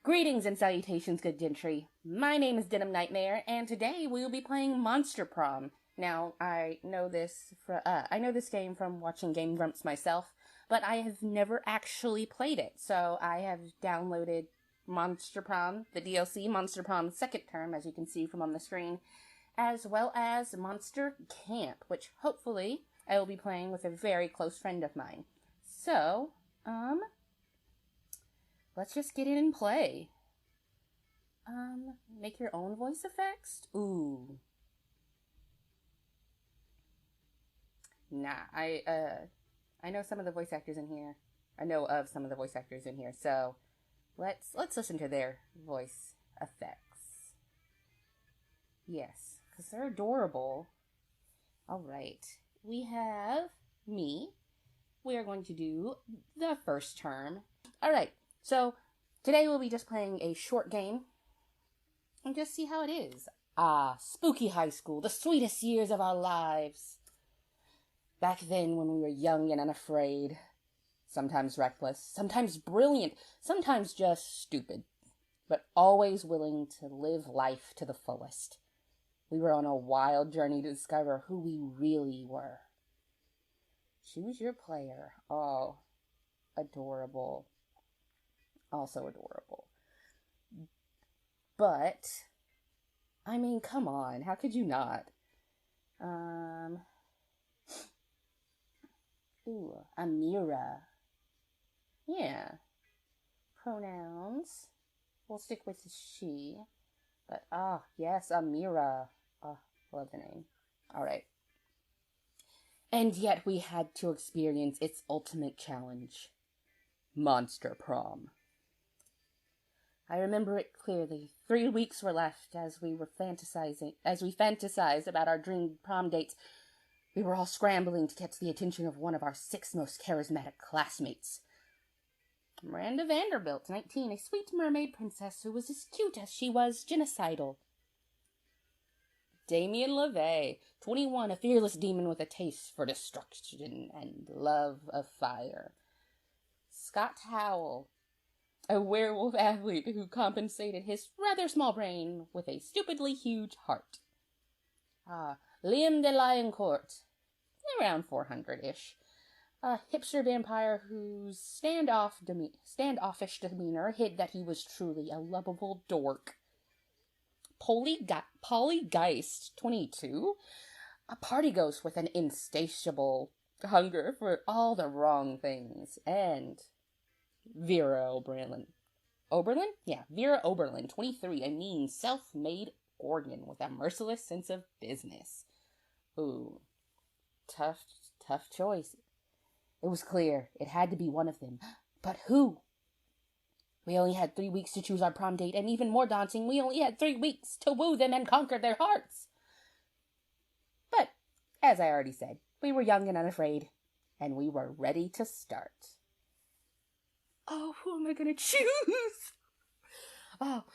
Greetings and salutations, good gentry. My name is Denim Nightmare, and today we will be playing Monster Prom. Now, I know this game from watching Game Grumps myself, but I have never actually played it. So I have downloaded Monster Prom, the DLC, Monster Prom Second Term, as you can see from on the screen, as well as Monster Camp, which hopefully I will be playing with a very close friend of mine. So, let's just get in and play. Make your own voice effects? Ooh. Nah, I know some of the voice actors in here. I know of some of the voice actors in here, so let's listen to their voice effects. Yes, because they're adorable. Alright, we have me. We are going to do the first term. Alright, so today we'll be just playing a short game and just see how it is. Spooky high school, the sweetest years of our lives. Back then when we were young and unafraid, sometimes reckless, sometimes brilliant, sometimes just stupid, but always willing to live life to the fullest. We were on a wild journey to discover who we really were. Choose your player. Oh, adorable. Also adorable. But, I mean, come on. How could you not? Amira. Yeah. Pronouns. We'll stick with she. But, yes, Amira. Love the name. Alright. And yet we had to experience its ultimate challenge. Monster Prom. I remember it clearly. 3 weeks were left as we fantasized about our dream prom dates. We were all scrambling to catch the attention of one of our 6 most charismatic classmates. Miranda Vanderbilt, 19, a sweet mermaid princess who was as cute as she was genocidal. Damien LaVey, 21, a fearless demon with a taste for destruction and love of fire. Scott Howell, a werewolf athlete who compensated his rather small brain with a stupidly huge heart. Liam de Lioncourt, around 400-ish. A hipster vampire whose standoffish demeanor hid that he was truly a lovable dork. Polly Geist, 22, a party ghost with an insatiable hunger for all the wrong things. And Vera Oberlin. Vera Oberlin, 23, a mean, self-made organ with a merciless sense of business. Ooh, tough choice. It was clear it had to be one of them. But who? We only had 3 weeks to choose our prom date, and even more daunting, we only had 3 weeks to woo them and conquer their hearts. But, as I already said, we were young and unafraid, and we were ready to start. Oh, who am I gonna choose? Oh,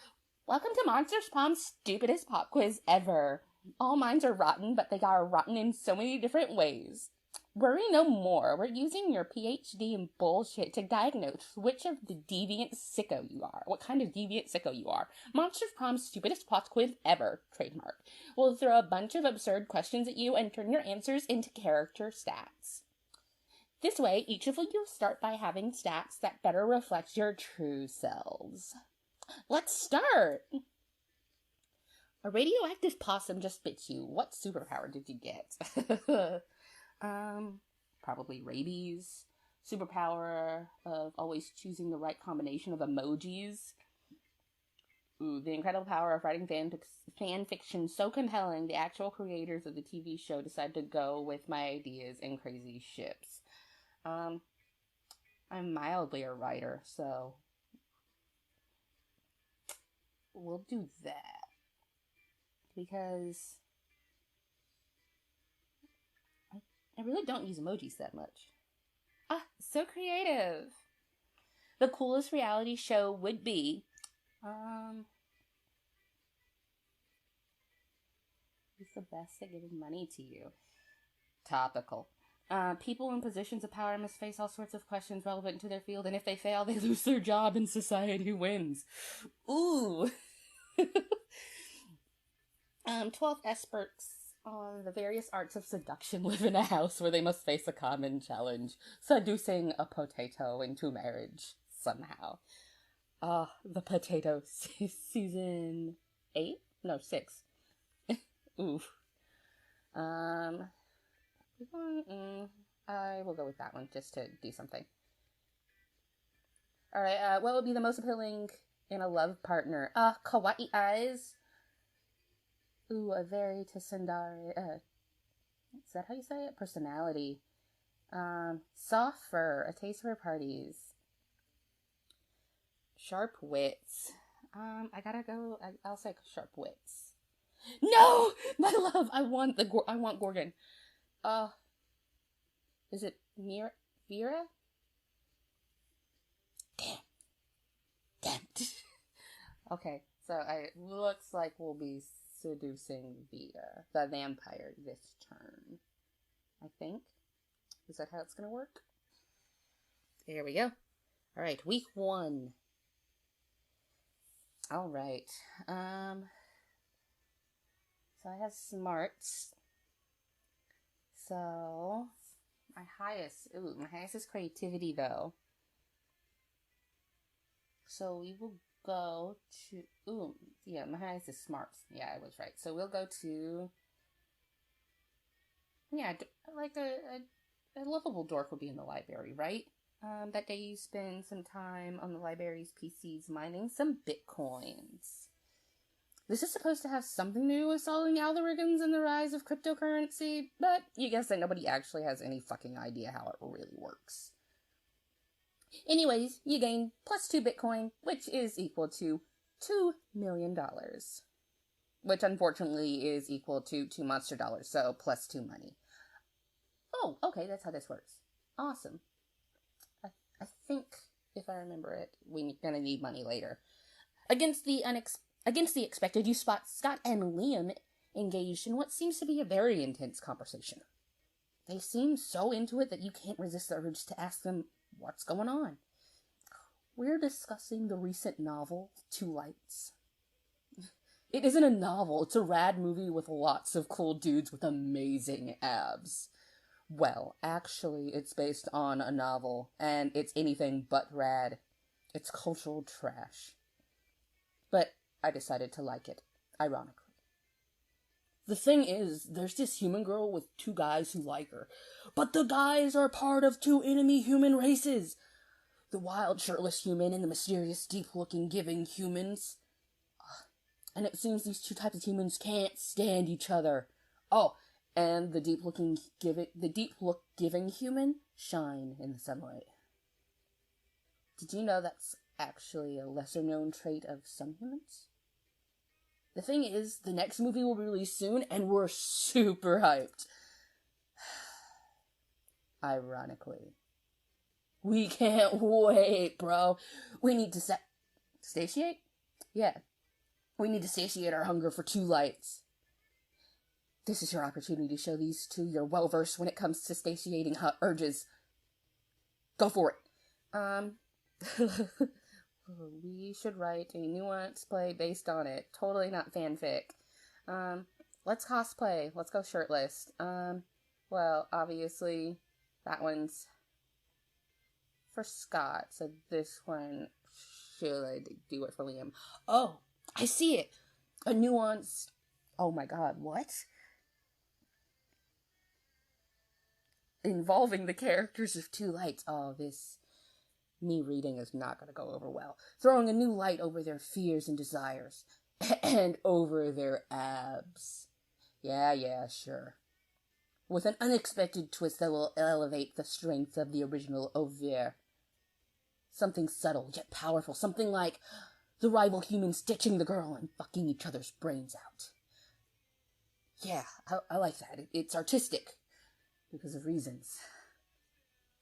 welcome to Monsters Prom's stupidest pop quiz ever. All minds are rotten, but they are rotten in so many different ways. Worry no more. We're using your PhD in bullshit to diagnose which of the deviant sicko you are. What kind of deviant sicko you are. Monsters Prom's stupidest pop quiz ever. Trademark. We'll throw a bunch of absurd questions at you and turn your answers into character stats. This way, each of you start by having stats that better reflect your true selves. Let's start! A radioactive possum just bit you. What superpower did you get? Probably rabies. Superpower of always choosing the right combination of emojis. Ooh, the incredible power of writing fan fiction so compelling, the actual creators of the TV show decided to go with my ideas and crazy ships. I'm mildly a writer, so we'll do that. Because I really don't use emojis that much. So creative. The coolest reality show would be, who's the best at giving money to you? Topical. People in positions of power must face all sorts of questions relevant to their field, and if they fail, they lose their job and society wins. Ooh. 12 experts on the various arts of seduction live in a house where they must face a common challenge: seducing a potato into marriage somehow. The potato season 8? No, 6. Ooh. I will go with that one just to do something. Alright, what would be the most appealing in a love partner? Kawaii eyes. Ooh, a very Tsundere, is that how you say it? Personality. Soft fur, a taste for parties. Sharp wits. I'll say sharp wits. No! My love! I want Gorgon. Is it Vera? Damn. Okay, so it looks like we'll be seducing the vampire this turn. I think. Is that how it's gonna work? There we go. Alright, week 1. Alright. So I have smarts. So my highest is creativity though. So we will go to, my highest is smarts. Yeah, I was right. So we'll go to, like a lovable dork would be in the library, right? That day you spend some time on the library's PCs mining some bitcoins. This is supposed to have something to do with solving algorithms and the rise of cryptocurrency, but you guess that nobody actually has any fucking idea how it really works. Anyways, you gain plus 2 Bitcoin, which is equal to $2 million. Which unfortunately is equal to 2 monster dollars, so plus 2 money. Oh, okay, that's how this works. Awesome. I think, if I remember it, we're gonna need money later. Against the expected, you spot Scott and Liam engaged in what seems to be a very intense conversation. They seem so into it that you can't resist the urge to ask them what's going on. We're discussing the recent novel, Two Lights. It isn't a novel, it's a rad movie with lots of cool dudes with amazing abs. Well, actually, it's based on a novel, and it's anything but rad. It's cultural trash. But I decided to like it, ironically. The thing is, there's this human girl with 2 guys who like her, but the guys are part of 2 enemy human races. The wild, shirtless human and the mysterious, deep-looking, giving humans. And it seems these 2 types of humans can't stand each other. Oh, and the deep-look-giving human shine in the sunlight. Did you know that's actually a lesser-known trait of some humans? The thing is, the next movie will be released soon, and we're super hyped. Ironically. We can't wait, bro. We need to satiate? Yeah. We need to satiate our hunger for 2 lights. This is your opportunity to show these 2 you're well-versed when it comes to satiating urges. Go for it. We should write a nuanced play based on it. Totally not fanfic. Let's cosplay. Let's go shirtless. Well, obviously, that one's for Scott, so this one should do it for Liam. Oh, I see it! A nuanced... Oh my god, what? Involving the characters of 2 lights. Oh, me reading is not going to go over well. Throwing a new light over their fears and desires. And over their abs. Yeah, sure. With an unexpected twist that will elevate the strength of the original Ovier. Something subtle, yet powerful. Something like the rival humans ditching the girl and fucking each other's brains out. Yeah, I like that. It's artistic. Because of reasons.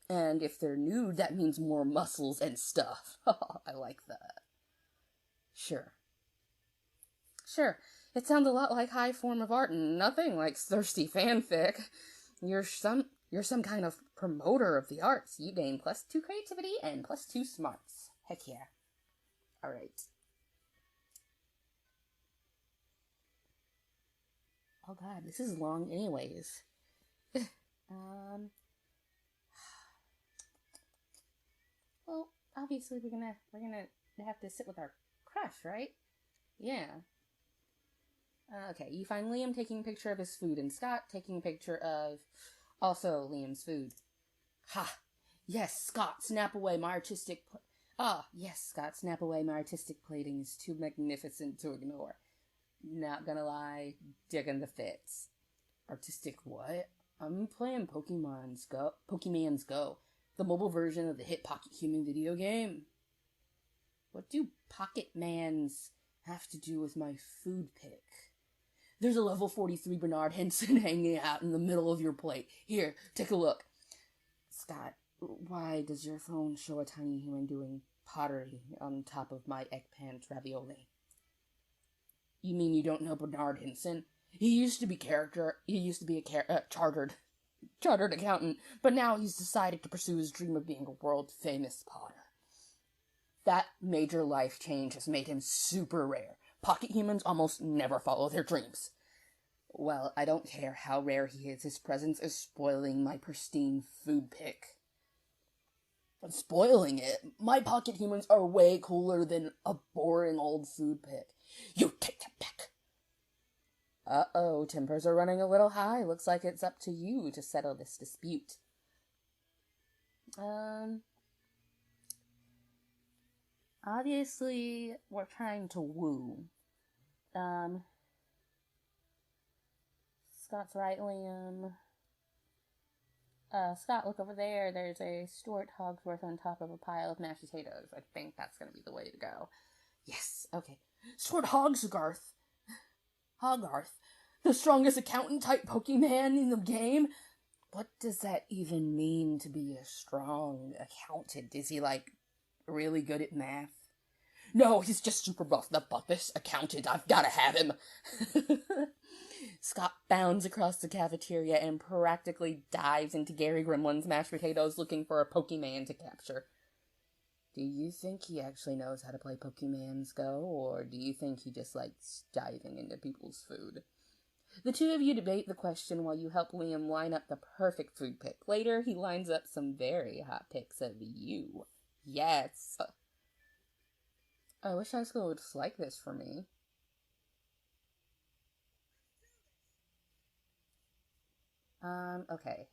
And if they're nude, that means more muscles and stuff. I like that. Sure. It sounds a lot like high form of art and nothing like thirsty fanfic. You're some kind of promoter of the arts. You gain +2 creativity and +2 smarts. Heck yeah. Alright. Oh god, this is long anyways. Well, obviously we're gonna have to sit with our crush, right? Yeah. Okay, you find Liam taking a picture of his food and Scott taking a picture of also Liam's food. Ha! Yes, Scott, snap away my artistic... Scott, snap away my artistic plating is too magnificent to ignore. Not gonna lie, digging the fits. Artistic what? I'm playing Pokemon's Go, the mobile version of the hit Pocket Human video game. What do Pocket Mans have to do with my food pick? There's a level 43 Bernard Henson hanging out in the middle of your plate. Here, take a look. Scott, why does your phone show a tiny human doing pottery on top of my eggplant ravioli? You mean you don't know Bernard Henson? He used to be a chartered accountant, but now he's decided to pursue his dream of being a world-famous potter. That major life change has made him super rare. Pocket humans almost never follow their dreams. Well, I don't care how rare he is, his presence is spoiling my pristine food pick. Spoiling it? My pocket humans are way cooler than a boring old food pick. You take them back. Uh-oh, tempers are running a little high. Looks like it's up to you to settle this dispute. Obviously, we're trying to woo. Scott's right, Liam. Scott, look over there. There's a Stuart Hogsworth on top of a pile of mashed potatoes. I think that's gonna be the way to go. Yes, okay. Stuart Hogarth, the strongest accountant-type Pokemon in the game? What does that even mean to be a strong accountant? Is he, really good at math? No, he's just super buff. The buffest accountant. I've gotta have him. Scott bounds across the cafeteria and practically dives into Gary Gremlin's mashed potatoes looking for a Pokemon to capture. Do you think he actually knows how to play Pokemon's Go, or do you think he just likes diving into people's food? The two of you debate the question while you help Liam line up the perfect food pick. Later, he lines up some very hot pics of you. Yes. I wish high school was like this for me. Okay.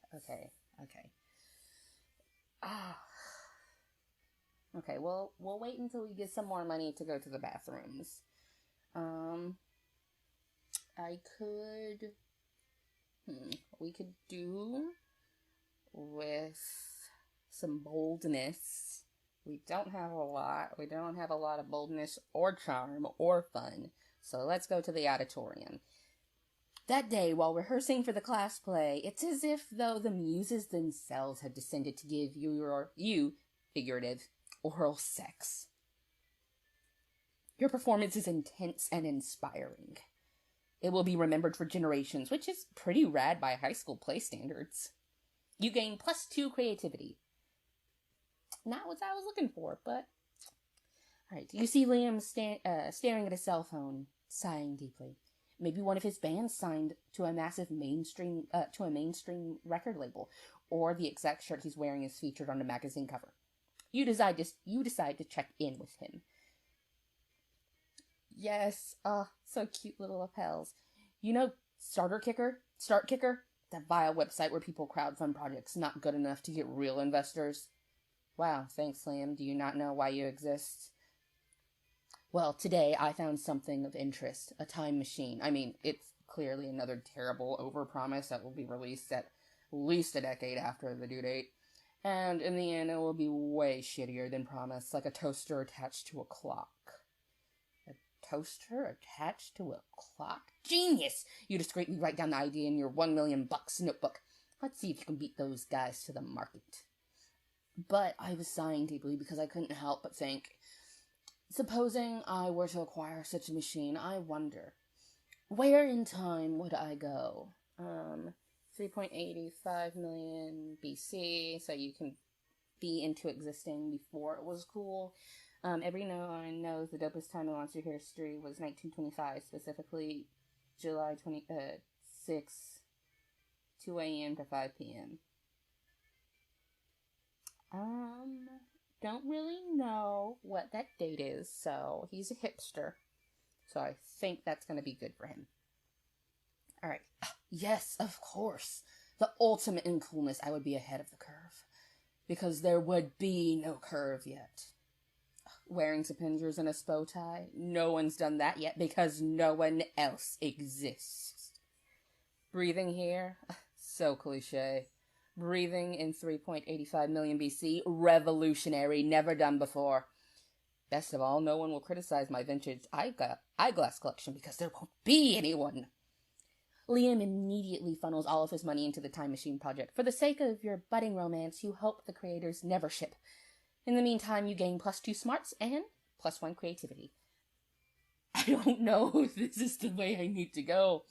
Okay, well, we'll wait until we get some more money to go to the bathrooms. We could do with some boldness. We don't have a lot. We don't have a lot of boldness or charm or fun. So let's go to the auditorium. That day, while rehearsing for the class play, it's as if though the muses themselves had descended to give you figurative, oral sex. Your performance is intense and inspiring. It will be remembered for generations, which is pretty rad by high school play standards. You gain +2 creativity. Not what I was looking for, but... Alright, you see Liam staring at his cell phone, sighing deeply. Maybe one of his bands signed to a massive mainstream record label, or the exact shirt he's wearing is featured on a magazine cover. You decide to check in with him. Yes, so cute little lapels. You know Start Kicker? That vile website where people crowdfund projects not good enough to get real investors. Wow, thanks, Liam. Do you not know why you exist? Well, today I found something of interest. A time machine. I mean, it's clearly another terrible overpromise that will be released at least a decade after the due date. And in the end, it will be way shittier than promised, like a toaster attached to a clock. A toaster attached to a clock? Genius! You discreetly write down the idea in your $1 million notebook. Let's see if you can beat those guys to the market. But I was sighing deeply because I couldn't help but think, supposing I were to acquire such a machine, I wonder, where in time would I go? 3.85 million BC, so you can be into existing before it was cool. Everyone knows the dopest time in monster history was 1925, specifically July 26, 2 a.m. to 5 p.m. Don't really know what that date is, so he's a hipster. So I think that's going to be good for him. Alright. Yes, of course. The ultimate in coolness, I would be ahead of the curve. Because there would be no curve yet. Wearing suspenders and a bow tie? No one's done that yet because no one else exists. Breathing here? So cliche. Breathing in 3.85 million BC? Revolutionary, never done before. Best of all, no one will criticize my vintage eyeglass collection because there won't be anyone. Liam immediately funnels all of his money into the time machine project. For the sake of your budding romance, you hope the creators never ship. In the meantime, you gain +2 smarts and +1 creativity. I don't know if this is the way I need to go.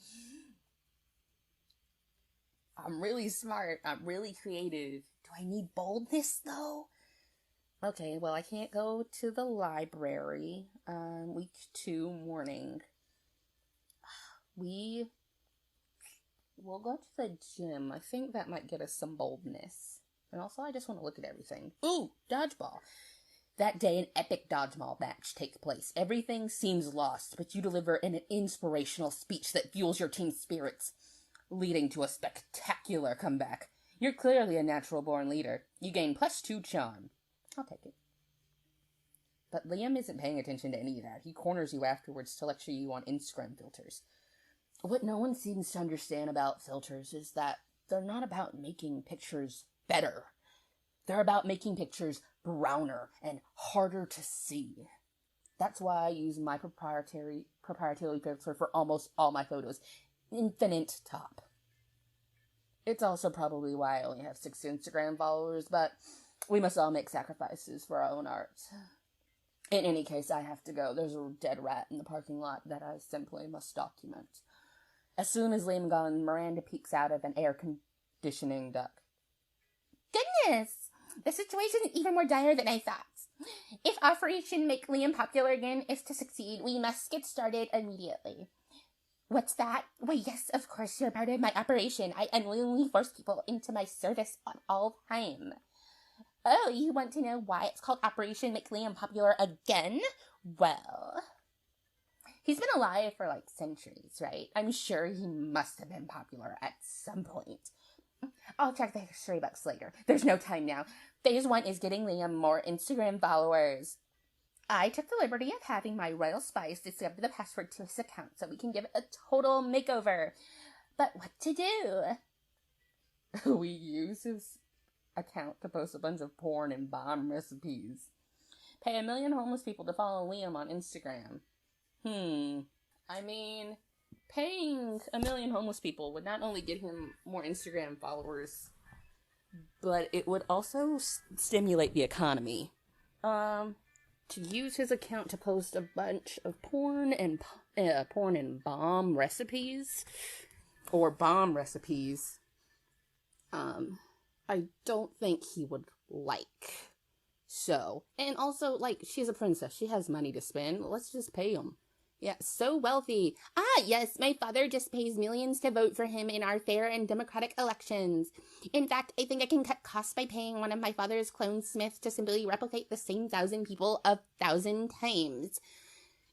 I'm really smart. I'm really creative. Do I need boldness, though? Okay, well, I can't go to the library. Week 2 morning. We'll go to the gym. I think that might get us some boldness. And also, I just want to look at everything. Ooh, dodgeball. That day, an epic dodgeball match takes place. Everything seems lost, but you deliver an inspirational speech that fuels your team's spirits, leading to a spectacular comeback. You're clearly a natural-born leader. You gain +2 charm. I'll take it. But Liam isn't paying attention to any of that. He corners you afterwards to lecture you on Instagram filters. What no one seems to understand about filters is that they're not about making pictures better. They're about making pictures browner and harder to see. That's why I use my proprietary filter for almost all my photos. Infinite top. It's also probably why I only have 6 Instagram followers, but we must all make sacrifices for our own art. In any case, I have to go. There's a dead rat in the parking lot that I simply must document. As soon as Liam gone, Miranda peeks out of an air conditioning duct. Goodness! The situation is even more dire than I thought. If Operation Make Liam Popular Again is to succeed, we must get started immediately. What's that? Why, yes, of course, you're part of my operation. I unwillingly force people into my service on all time. Oh, you want to know why it's called Operation Make Liam Popular Again? Well, he's been alive for like centuries, right? I'm sure he must have been popular at some point. I'll check the history books later. There's no time now. Phase 1 is getting Liam more Instagram followers. I took the liberty of having my royal spies discover the password to his account so we can give it a total makeover. But what to do? We use his account to post a bunch of porn and bomb recipes. Pay 1 million homeless people to follow Liam on Instagram. I mean, paying 1 million homeless people would not only get him more Instagram followers, but it would also stimulate the economy. To use his account to post a bunch of porn and bomb recipes, or bomb recipes, I don't think he would like. So, and also, like, she's a princess. She has money to spend. Let's just pay him. Yeah, so wealthy. Ah, yes, my father just pays millions to vote for him in our fair and democratic elections. In fact, I think I can cut costs by paying one of my father's clone smiths to simply replicate the same 1,000 people 1,000 times.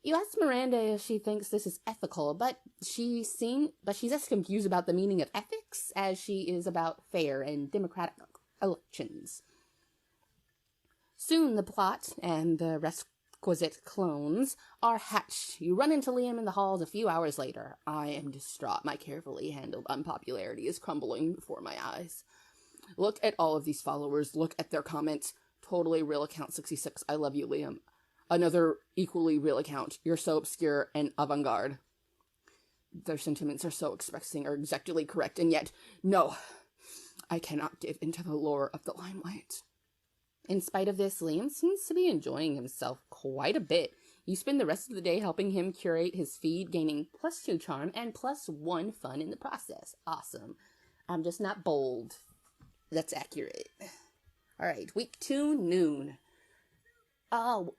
You asked Miranda if she thinks this is ethical, but she's as confused about the meaning of ethics as she is about fair and democratic elections. Soon the plot and the requisite clones are hatched. You run into Liam in the halls a few hours later. I am distraught. My carefully handled unpopularity is crumbling before my eyes. Look at all of these followers. Look at their comments. Totally real account 66. I love you, Liam. Another equally real account. You're so obscure and avant-garde. Their sentiments are so expressing or exactly correct, and yet, no, I cannot dive into the lore of the limelight. In spite of this, Liam seems to be enjoying himself quite a bit. You spend the rest of the day helping him curate his feed, gaining +2 charm and +1 fun in the process. Awesome. I'm just not bold. That's accurate. All right, week 2, noon. Oh,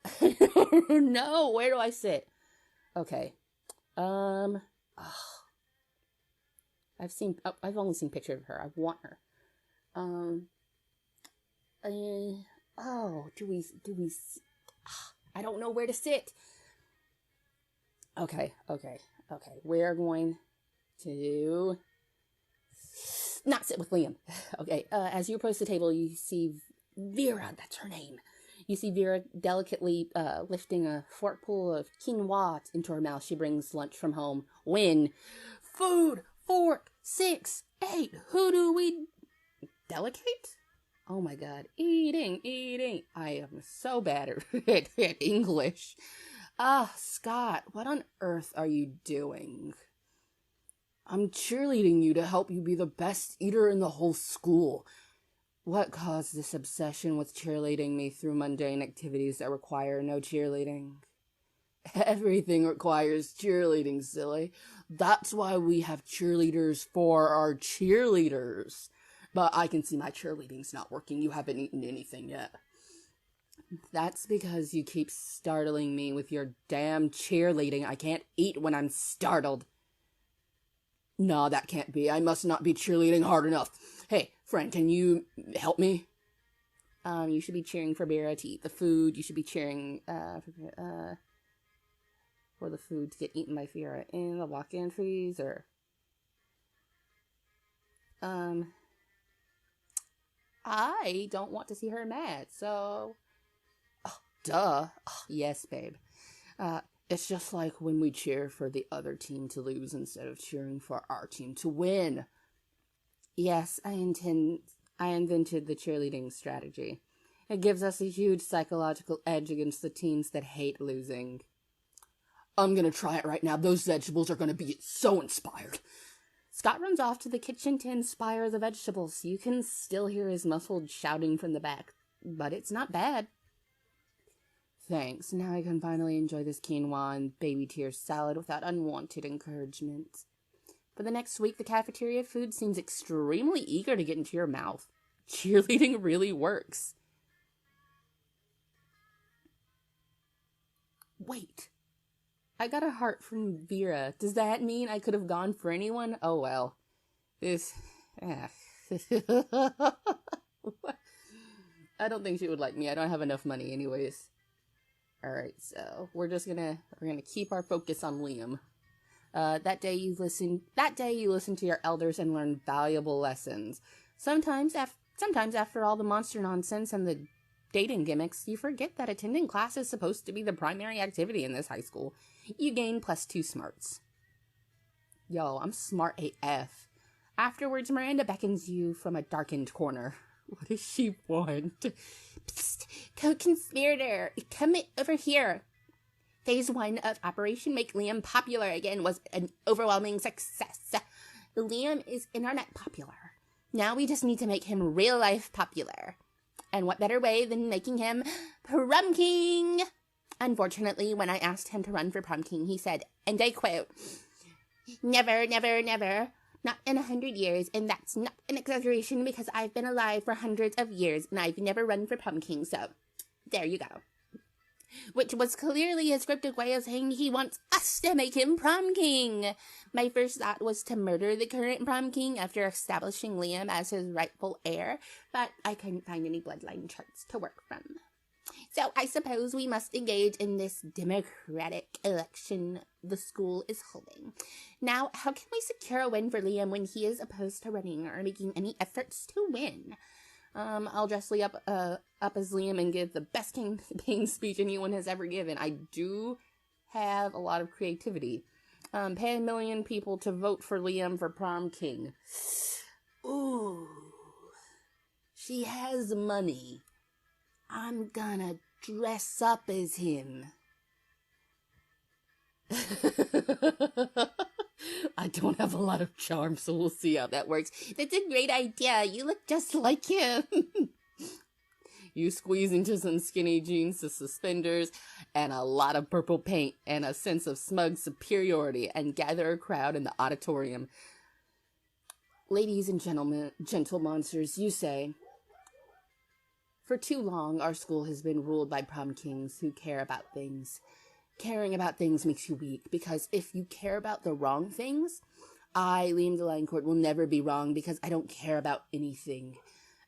no, where do I sit? Okay. Oh. I've only seen pictures of her. I want her. I don't know where to sit. Okay. We're going to not sit with Liam. Okay, as you approach the table, you see Vera, that's her name. You see Vera delicately lifting a forkful of quinoa into her mouth. She brings lunch from home. When? Food! Fork! 6! 8! Who do we... Delicate? Oh my god. Eating. I am so bad at English. Scott, what on earth are you doing? I'm cheerleading you to help you be the best eater in the whole school. What caused this obsession with cheerleading me through mundane activities that require no cheerleading? Everything requires cheerleading, silly. That's why we have cheerleaders for our cheerleaders. But I can see my cheerleading's not working. You haven't eaten anything yet. That's because you keep startling me with your damn cheerleading. I can't eat when I'm startled. No, that can't be. I must not be cheerleading hard enough. Hey, friend, can you help me? You should be cheering for Vera to eat the food. You should be cheering, for the food to get eaten by Vera in the walk-in freezer. I don't want to see her mad, so... Oh, duh. Oh, yes, babe. It's just like when we cheer for the other team to lose instead of cheering for our team to win. Yes, I invented the cheerleading strategy. It gives us a huge psychological edge against the teams that hate losing. I'm gonna try it right now. Those vegetables are gonna be so inspired. Scott runs off to the kitchen to inspire the vegetables. You can still hear his muffled shouting from the back, but it's not bad. Thanks. Now I can finally enjoy this quinoa and baby tear salad without unwanted encouragement. For the next week, the cafeteria food seems extremely eager to get into your mouth. Cheerleading really works. Wait. I got a heart from Vera. Does that mean I could have gone for anyone? Oh well. I don't think she would like me. I don't have enough money anyways. Alright, so we're gonna keep our focus on Liam. That day you listen to your elders and learn valuable lessons. Sometimes after all the monster nonsense and the dating gimmicks, you forget that attending class is supposed to be the primary activity in this high school. You gain +2 smarts. Yo, I'm smart AF. Afterwards, Miranda beckons you from a darkened corner. What does she want? Psst, co-conspirator, come over here. Phase 1 of Operation Make Liam Popular Again was an overwhelming success. Liam is internet popular. Now we just need to make him real-life popular. And what better way than making him Prom King? Unfortunately, when I asked him to run for Prom King, he said, and I quote, "Never, never, never. Not in 100 years, and that's not an exaggeration because I've been alive for hundreds of years and I've never run for Prom King, so there you go." Which was clearly a scripted way of saying he wants us to make him Prom King. My first thought was to murder the current Prom King after establishing Liam as his rightful heir, but I couldn't find any bloodline charts to work from. So I suppose we must engage in this democratic election the school is holding. Now, how can we secure a win for Liam when he is opposed to running or making any efforts to win? I'll dress Lee up as Liam and give the best campaign speech anyone has ever given. I do have a lot of creativity. Pay 1 million people to vote for Liam for Prom King. Ooh. She has money. I'm gonna dress up as him. I don't have a lot of charm, so we'll see how that works. That's a great idea. You look just like him. You squeeze into some skinny jeans to suspenders and a lot of purple paint and a sense of smug superiority and gather a crowd in the auditorium. Ladies and gentlemen, gentle monsters, you say, for too long, our school has been ruled by prom kings who care about things. Caring about things makes you weak, because if you care about the wrong things, I, Liam Delancourt, will never be wrong because I don't care about anything.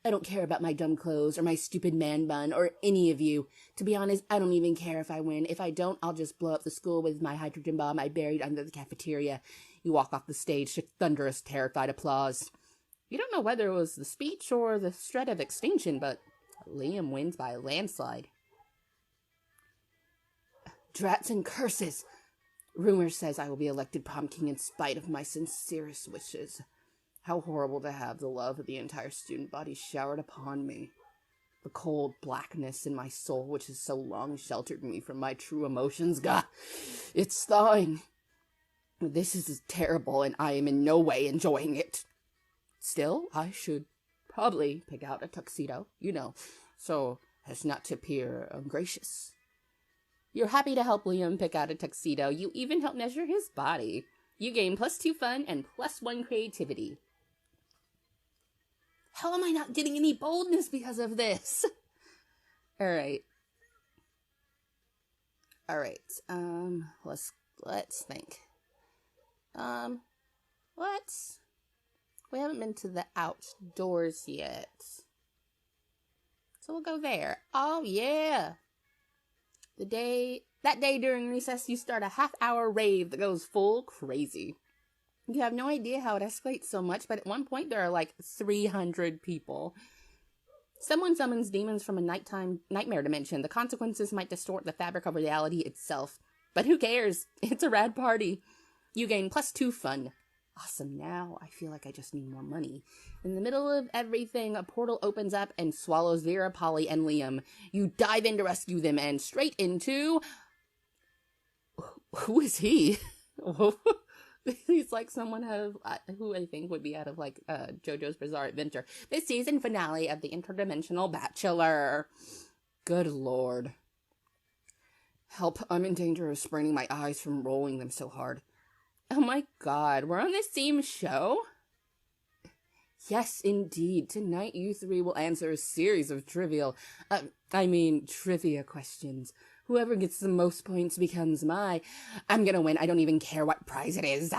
I don't care about my dumb clothes or my stupid man bun or any of you. To be honest, I don't even care if I win. If I don't, I'll just blow up the school with my hydrogen bomb I buried under the cafeteria. You walk off the stage to thunderous, terrified applause. You don't know whether it was the speech or the threat of extinction, but Liam wins by a landslide. Drats and curses! Rumor says I will be elected prom king in spite of my sincerest wishes. How horrible to have the love of the entire student body showered upon me. The cold blackness in my soul, which has so long sheltered me from my true emotions, God, it's thawing. This is terrible, and I am in no way enjoying it. Still, I should probably pick out a tuxedo, so as not to appear ungracious. You're happy to help Liam pick out a tuxedo. You even help measure his body. You gain +2 fun and +1 creativity. How am I not getting any boldness because of this? Alright. Let's think. We haven't been to the outdoors yet. So we'll go there. Oh, yeah. That day during recess, you start a half-hour rave that goes full crazy. You have no idea how it escalates so much, but at one point there are like 300 people. Someone summons demons from a nightmare dimension. The consequences might distort the fabric of reality itself. But who cares? It's a rad party. You gain +2 fun. Awesome, now I feel like I just need more money. In the middle of everything, a portal opens up and swallows Vera, Polly, and Liam. You dive in to rescue them and straight into... Who is he? He's like someone who I think would be out of like JoJo's Bizarre Adventure. The season finale of The Interdimensional Bachelor. Good lord. Help, I'm in danger of spraining my eyes from rolling them so hard. Oh my god, we're on the same show? Yes, indeed. Tonight you three will answer a series of trivia questions. Whoever gets the most points becomes I'm gonna win. I don't even care what prize it is.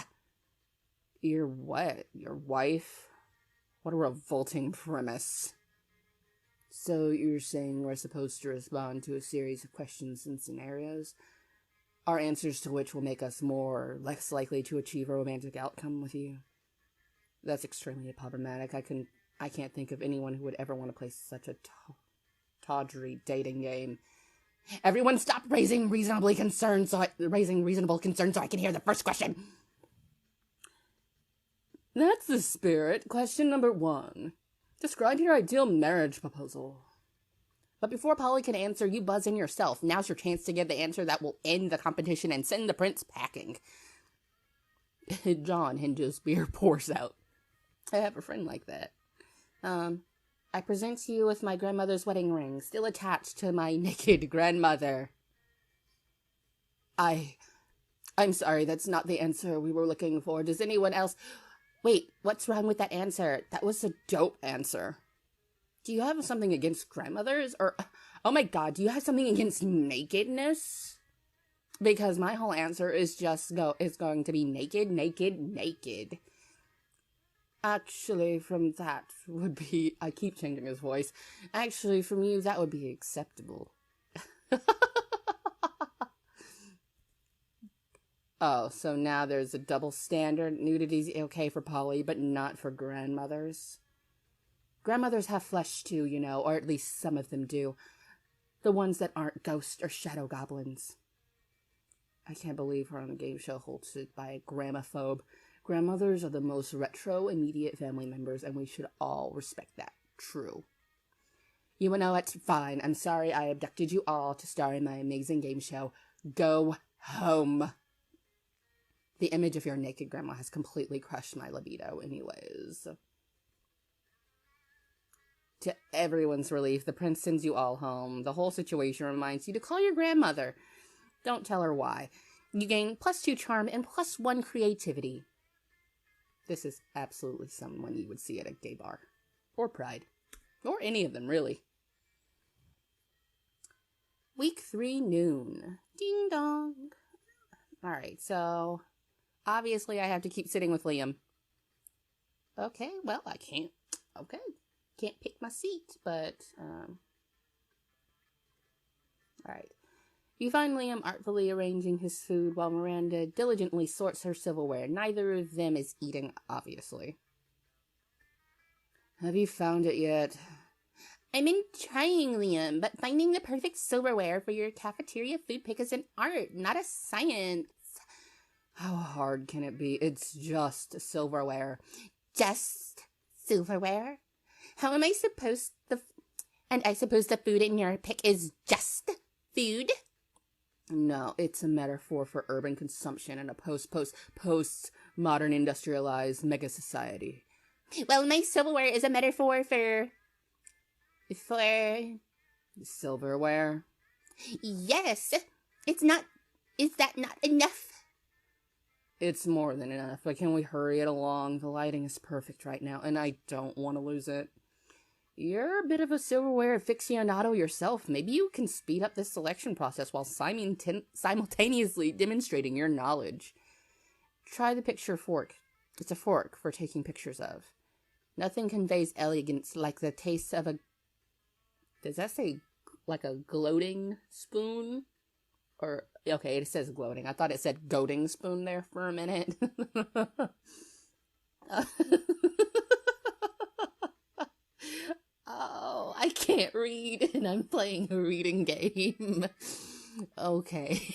Your what? Your wife? What a revolting premise. So you're saying we're supposed to respond to a series of questions and scenarios, our answers to which will make us more or less likely to achieve a romantic outcome with you? That's extremely problematic. I can't think of anyone who would ever want to play such a tawdry dating game. Everyone stop raising reasonable concerns so I can hear the first question. That's the spirit. Question number 1. Describe your ideal marriage proposal. But before Polly can answer, you buzz in yourself. Now's your chance to give the answer that will end the competition and send the prince packing. John Hinge's beer pours out. I have a friend like that. I present you with my grandmother's wedding ring, still attached to my naked grandmother. I'm sorry, that's not the answer we were looking for. Does anyone else... Wait, what's wrong with that answer? That was a dope answer. Do you have something against grandmothers? Or, oh my god, do you have something against nakedness? Because my whole answer is going to be naked, naked, naked. Actually, from that would be... I keep changing his voice. Actually, from you, that would be acceptable. Oh, so now there's a double standard. Nudity's okay for Polly, but not for grandmothers. Grandmothers have flesh too, or at least some of them do. The ones that aren't ghosts or shadow goblins. I can't believe we're on a game show hosted by a gramophobe. Grandmothers are the most retro immediate family members, and we should all respect that. True. You know what? Fine. I'm sorry I abducted you all to star in my amazing game show. Go home. The image of your naked grandma has completely crushed my libido anyways. To everyone's relief, the prince sends you all home. The whole situation reminds you to call your grandmother. Don't tell her why. You gain +2 charm and +1 creativity. This is absolutely someone you would see at a gay bar. Or Pride. Or any of them, really. Week 3 noon. Ding dong. Alright, so obviously I have to keep sitting with Liam. Okay, well, I can't. Okay. Can't pick my seat, but, alright. You find Liam artfully arranging his food while Miranda diligently sorts her silverware. Neither of them is eating, obviously. Have you found it yet? I've been trying, Liam, but finding the perfect silverware for your cafeteria food pick is an art, not a science. How hard can it be? It's just silverware. Just silverware? How am I supposed to... And I suppose the food in your pick is just food? No, it's a metaphor for urban consumption in a post-modern industrialized mega society. Well, my silverware is a metaphor for silverware? Yes. It's not... Is that not enough? It's more than enough, but can we hurry it along? The lighting is perfect right now, and I don't want to lose it. You're a bit of a silverware aficionado yourself. Maybe you can speed up this selection process while simultaneously demonstrating your knowledge. Try the picture fork. It's a fork for taking pictures of. Nothing conveys elegance like the taste of a... Does that say like a gloating spoon? Or, okay, it says gloating. I thought it said goating spoon there for a minute. Oh, I can't read and I'm playing a reading game. Okay.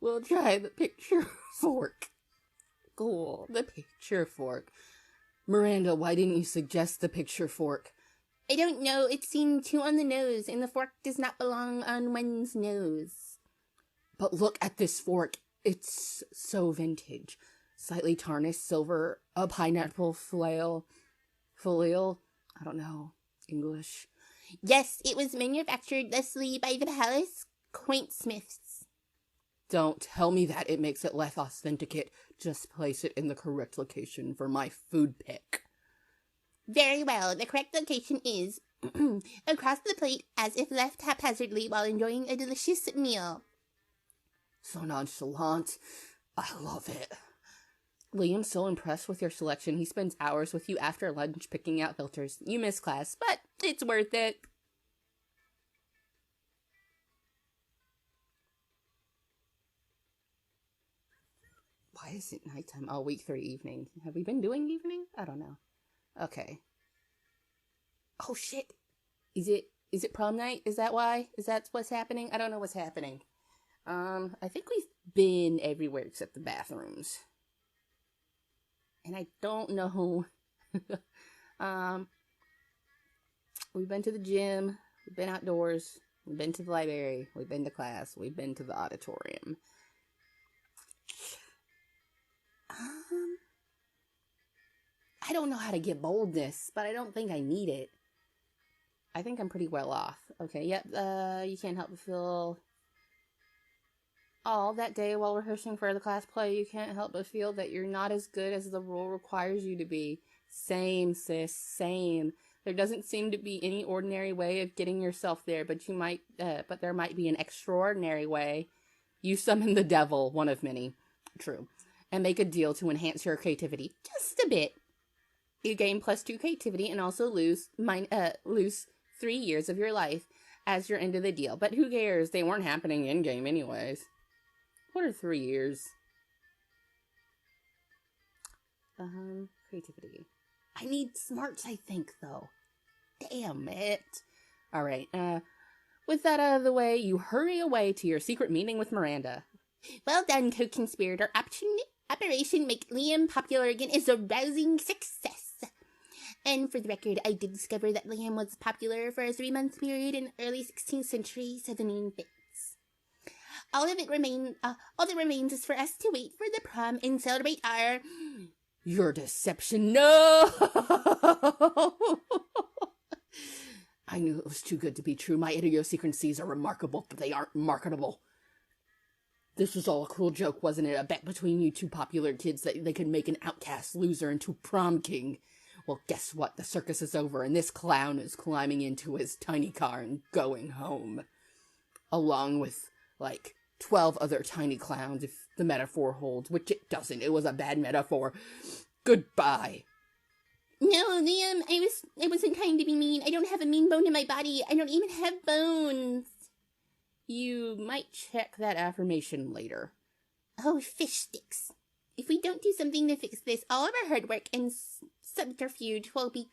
We'll try the picture fork. Cool, the picture fork. Miranda, why didn't you suggest the picture fork? I don't know, it seemed too on the nose, and the fork does not belong on one's nose. But look at this fork. It's so vintage. Slightly tarnished silver, a pineapple flail. I don't know English. Yes, it was manufactured thusly by the palace quaintsmiths. Don't tell me that. It makes it less authenticate. Just place it in the correct location for my food pick. Very well. The correct location is across the plate as if left haphazardly while enjoying a delicious meal. So nonchalant. I love it. Liam's so impressed with your selection, he spends hours with you after lunch picking out filters. You miss class, but it's worth it. Why is it nighttime? Oh, week 3 evening. Have we been doing evening? I don't know. Okay. Oh, shit. Is it prom night? Is that why? Is that what's happening? I don't know what's happening. I think we've been everywhere except the bathrooms. And I don't know. We've been to the gym. We've been outdoors. We've been to the library. We've been to class. We've been to the auditorium. I don't know how to get boldness, but I don't think I need it. I think I'm pretty well off. Okay, yep, you can't help but feel... All that day while rehearsing for the class play, you can't help but feel that you're not as good as the role requires you to be. Same, sis, same. There doesn't seem to be any ordinary way of getting yourself there, but there might be an extraordinary way. You summon the devil, one of many. True. And make a deal to enhance your creativity. Just a bit. You gain +2 creativity and also lose 3 years of your life as your end of the deal. But who cares? They weren't happening in-game anyways. What are 3 years? Creativity. I need smarts, I think, though. Damn it. Alright, with that out of the way, you hurry away to your secret meeting with Miranda. Well done, co-conspirator. Operation Make Liam Popular Again is a rousing success. And for the record, I did discover that Liam was popular for a 3-month period in early 16th century Southern bits. All that remains is for us to wait for the prom and celebrate our... Your deception, no! I knew it was too good to be true. My idiosyncrasies are remarkable, but they aren't marketable. This was all a cruel joke, wasn't it? A bet between you two popular kids that they could make an outcast loser into prom king. Well, guess what? The circus is over, and this clown is climbing into his tiny car and going home. Along with, 12 other tiny clowns, if the metaphor holds, which it doesn't. It was a bad metaphor. Goodbye. No, Liam, I wasn't trying to be mean. I don't have a mean bone in my body. I don't even have bones. You might check that affirmation later. Oh, fish sticks. If we don't do something to fix this, all of our hard work and subterfuge will be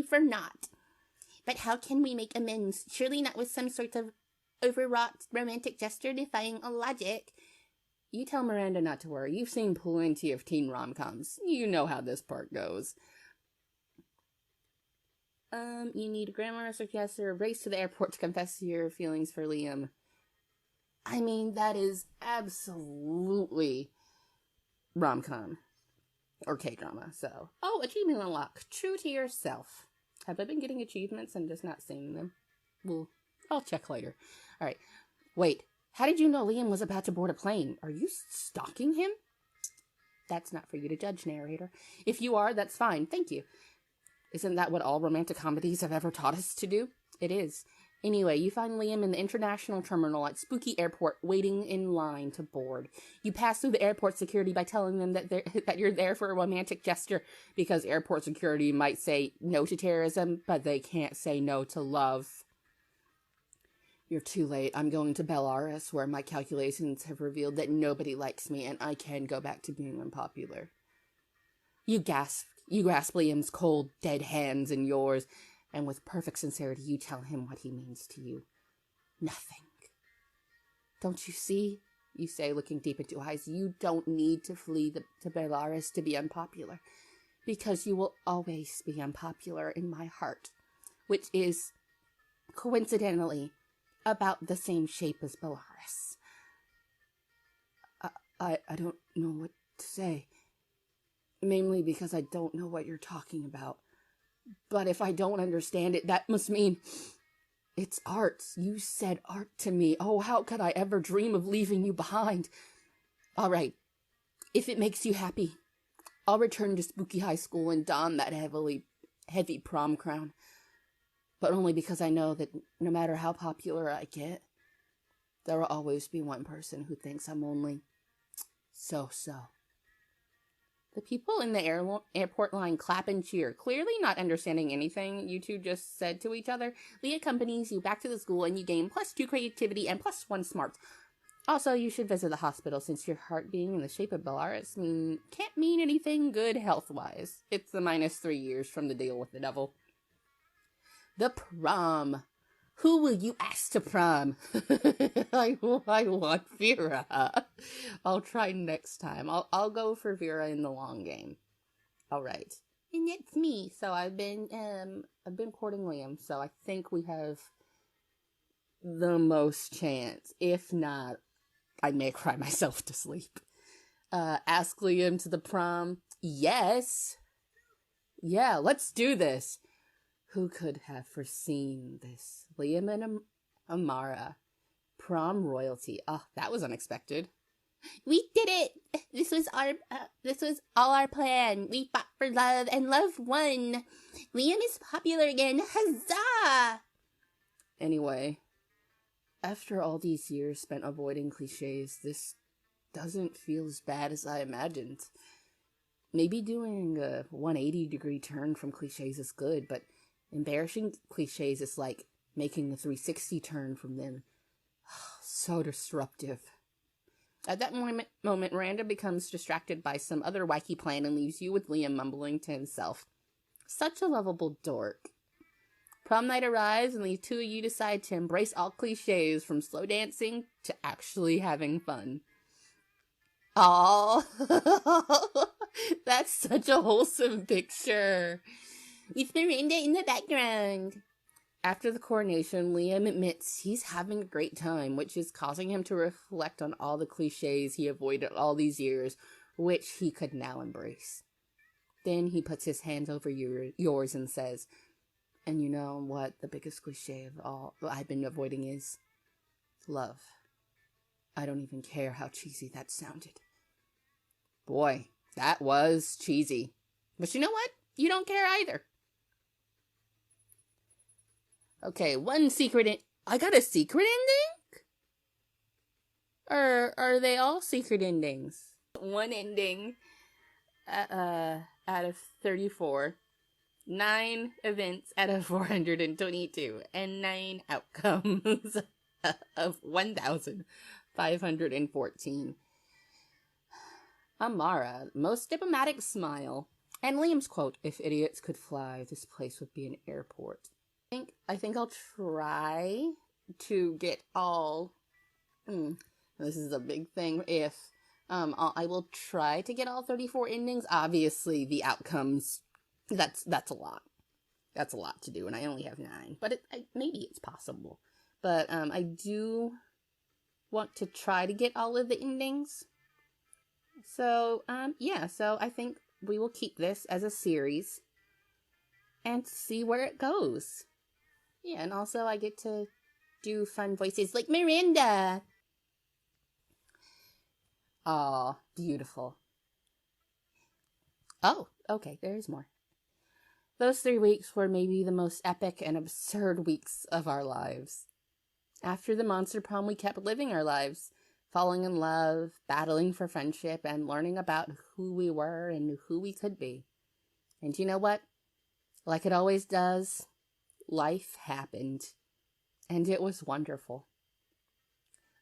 for naught. But how can we make amends? Surely not with some sort of overwrought romantic gesture defying all logic. You tell Miranda not to worry. You've seen plenty of teen rom-coms. You know how this part goes. You need a grandma or successor, race to the airport to confess your feelings for Liam. I mean, that is absolutely rom-com. Or K-drama, so. Oh, achievement unlock. True to yourself. Have I been getting achievements and just not seeing them? Well, I'll check later. Alright. Wait, how did you know Liam was about to board a plane? Are you stalking him? That's not for you to judge, narrator. If you are, that's fine. Thank you. Isn't that what all romantic comedies have ever taught us to do? It is. Anyway, you find Liam in the international terminal at Spooky Airport, waiting in line to board. You pass through the airport security by telling them that you're there for a romantic gesture, because airport security might say no to terrorism, but they can't say no to love. You're too late. I'm going to Belarus, where my calculations have revealed that nobody likes me, and I can go back to being unpopular. You grasp Liam's cold, dead hands in yours, and with perfect sincerity, you tell him what he means to you. Nothing. Don't you see? You say, looking deep into eyes, you don't need to flee to Belarus to be unpopular, because you will always be unpopular in my heart, which is, coincidentally, about the same shape as Belarus. I don't know what to say. Mainly because I don't know what you're talking about. But if I don't understand it, that must mean it's art. You said art to me. Oh, how could I ever dream of leaving you behind? All right. If it makes you happy, I'll return to Spooky High School and don that heavy prom crown. But only because I know that no matter how popular I get, there will always be one person who thinks I'm only so-so. The people in the airport line clap and cheer, clearly not understanding anything you two just said to each other. Lee accompanies you back to the school and you gain +2 creativity and +1 smarts. Also, you should visit the hospital since your heart being in the shape of Belarus can't mean anything good health-wise. It's the -3 years from the deal with the devil. The prom. Who will you ask to prom? I want Vera. I'll try next time. I'll go for Vera in the long game. All right. And it's me. So I've been courting Liam. So I think we have the most chance. If not, I may cry myself to sleep. Ask Liam to the prom. Yes. Yeah, let's do this. Who could have foreseen this? Liam and Amara. Prom royalty. Oh, that was unexpected. We did it! This was all our plan. We fought for love, and love won. Liam is popular again. Huzzah! Anyway, after all these years spent avoiding cliches, this doesn't feel as bad as I imagined. Maybe doing a 180-degree turn from cliches is good, but embarrassing cliches is like making a 360 turn from them. So disruptive. At that moment, Miranda becomes distracted by some other wacky plan and leaves you with Liam mumbling to himself. Such a lovable dork. Prom night arrives and the two of you decide to embrace all cliches from slow dancing to actually having fun. Aww. That's such a wholesome picture. With Miranda in the background. After the coronation, Liam admits he's having a great time, which is causing him to reflect on all the cliches he avoided all these years, which he could now embrace. Then he puts his hands over yours and says, and you know what the biggest cliche of all I've been avoiding is? Love. I don't even care how cheesy that sounded. Boy, that was cheesy. But you know what? You don't care either. Okay, one secret I got a secret ending? Or are they all secret endings? One ending out of 34. 9 events out of 422. And 9 outcomes of 1,514. Amara, most diplomatic smile. And Liam's quote, if idiots could fly, this place would be an airport. I think I'll try to get all... this is a big thing. If I will try to get all 34 endings. Obviously, the outcomes, that's a lot. That's a lot to do, and I only have 9. But maybe it's possible. But I do want to try to get all of the endings. So, yeah, so I think we will keep this as a series and see where it goes. Yeah, and also I get to do fun voices like Miranda. Aw, beautiful. Oh, okay, there's more. Those 3 weeks were maybe the most epic and absurd weeks of our lives. After the monster prom, we kept living our lives, falling in love, battling for friendship, and learning about who we were and who we could be. And you know what? Like it always does, life happened, and it was wonderful.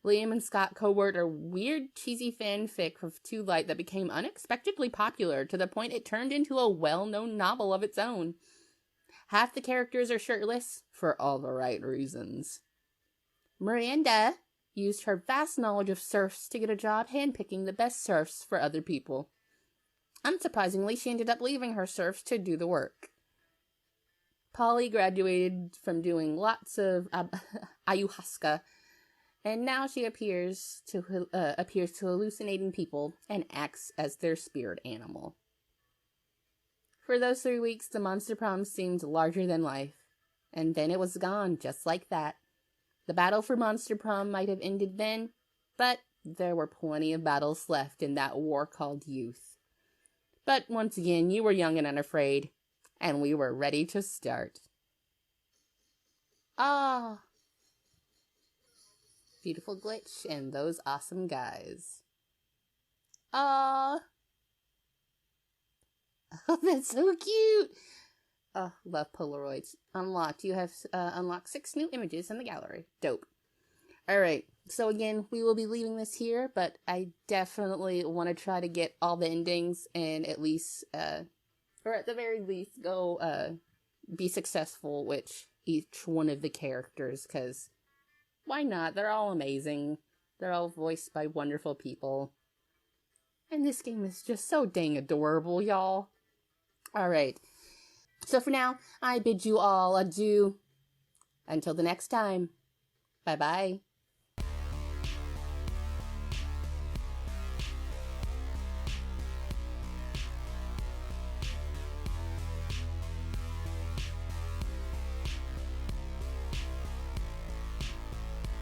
Liam and Scott co-wrote a weird, cheesy fanfic of Twilight that became unexpectedly popular to the point it turned into a well-known novel of its own. Half the characters are shirtless for all the right reasons. Miranda used her vast knowledge of serfs to get a job handpicking the best serfs for other people. Unsurprisingly, she ended up leaving her serfs to do the work. Polly graduated from doing lots of ayahuasca, and now she appears to hallucinating people and acts as their spirit animal. For those 3 weeks, the monster prom seemed larger than life, and then it was gone just like that. The battle for monster prom might have ended then, but there were plenty of battles left in that war called youth. But once again, you were young and unafraid, and we were ready to start. Ah, beautiful glitch and those awesome guys. Ah, oh, that's so cute. Oh, love Polaroids. Unlocked. You have unlocked 6 new images in the gallery. Dope. Alright, so again, we will be leaving this here, but I definitely want to try to get all the endings and at least, or at the very least, go be successful with each one of the characters, because why not? They're all amazing. They're all voiced by wonderful people. And this game is just so dang adorable, y'all. Alright. So for now, I bid you all adieu. Until the next time. Bye-bye.